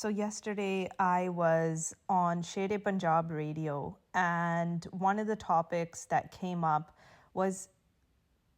So yesterday I was on Shere Punjab radio, and one of the topics that came up was,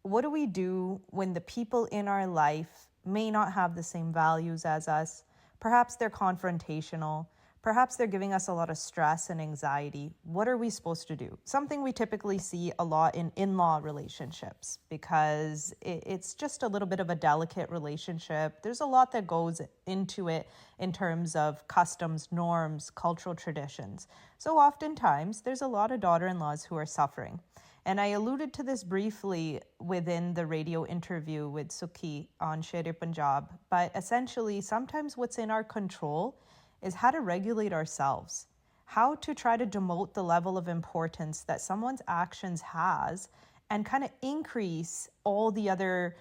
what do we do when the people in our life may not have the same values as us? Perhaps they're confrontational. Perhaps they're giving us a lot of stress and anxiety. What are we supposed to do? Something we typically see a lot in in-law relationships, because it's just a little bit of a delicate relationship. There's a lot that goes into it in terms of customs, norms, cultural traditions. So oftentimes there's a lot of daughter-in-laws who are suffering. And I alluded to this briefly within the radio interview with Sukhi on Shere Punjab. But essentially, sometimes what's in our control is how to regulate ourselves, how to try to demote the level of importance that someone's actions has, and kind of increase all the other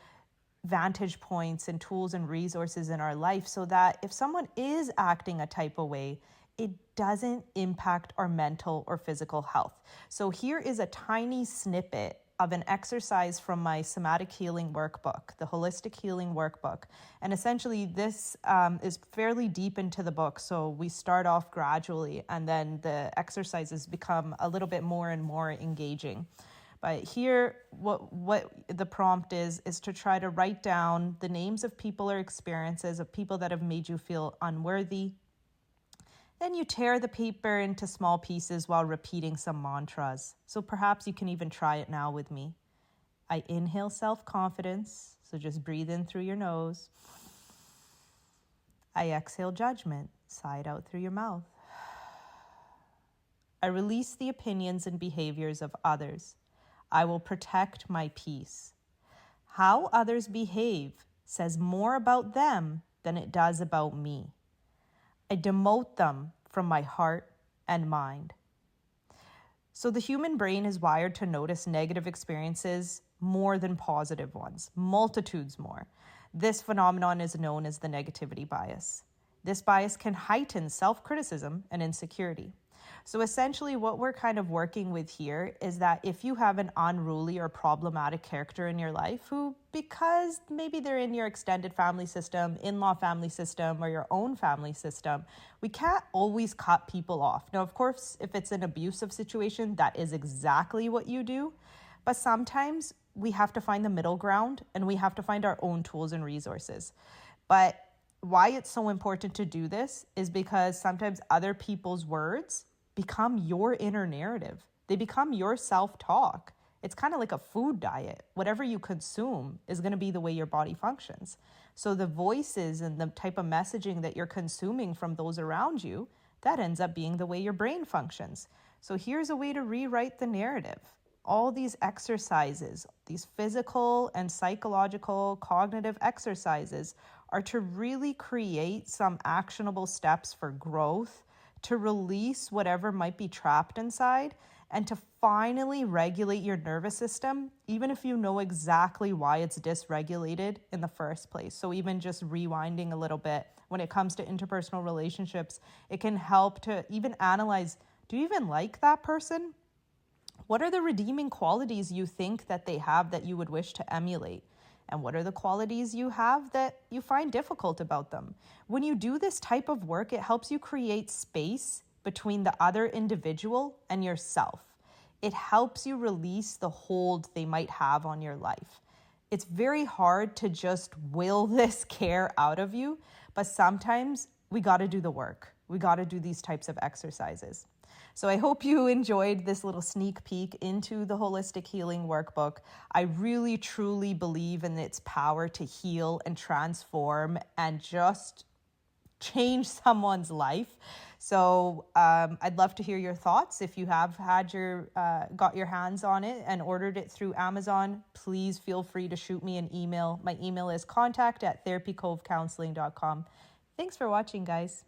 vantage points and tools and resources in our life, so that if someone is acting a type of way, it doesn't impact our mental or physical health. So here is a tiny snippet of an exercise from my somatic healing workbook, the holistic healing workbook. And essentially this is fairly deep into the book. So we start off gradually, and then the exercises become a little bit more and more engaging. But here, what the prompt is to try to write down the names of people or experiences of people that have made you feel unworthy. Then you tear the paper into small pieces while repeating some mantras. So perhaps you can even try it now with me. I inhale self-confidence, so just breathe in through your nose. I exhale judgment, sigh it out through your mouth. I release the opinions and behaviors of others. I will protect my peace. How others behave says more about them than it does about me. I demote them from my heart and mind. So the human brain is wired to notice negative experiences more than positive ones, multitudes more. This phenomenon is known as the negativity bias. This bias can heighten self-criticism and insecurity. So essentially what we're kind of working with here is that if you have an unruly or problematic character in your life who, because maybe they're in your extended family system, in-law family system, or your own family system, we can't always cut people off. Now, of course, if it's an abusive situation, that is exactly what you do. But sometimes we have to find the middle ground, and we have to find our own tools and resources. But why it's so important to do this is because sometimes other people's words become your inner narrative. They become your self-talk. It's kind of like a food diet. Whatever you consume is going to be the way your body functions. So the voices and the type of messaging that you're consuming from those around you, that ends up being the way your brain functions. So here's a way to rewrite the narrative. All these exercises, these physical and psychological cognitive exercises, are to really create some actionable steps for growth, to release whatever might be trapped inside, and to finally regulate your nervous system, even if you know exactly why it's dysregulated in the first place. So even just rewinding a little bit when it comes to interpersonal relationships, it can help to even analyze, do you even like that person? What are the redeeming qualities you think that they have that you would wish to emulate? And what are the qualities you have that you find difficult about them? When you do this type of work, it helps you create space between the other individual and yourself. It helps you release the hold they might have on your life. It's very hard to just will this care out of you, but sometimes we got to do the work. We got to do these types of exercises. So I hope you enjoyed this little sneak peek into the Holistic Healing Workbook. I really, truly believe in its power to heal and transform and just change someone's life. So I'd love to hear your thoughts. If you have had got your hands on it and ordered it through Amazon, please feel free to shoot me an email. My email is contact@therapycovecounseling.com. Thanks for watching, guys.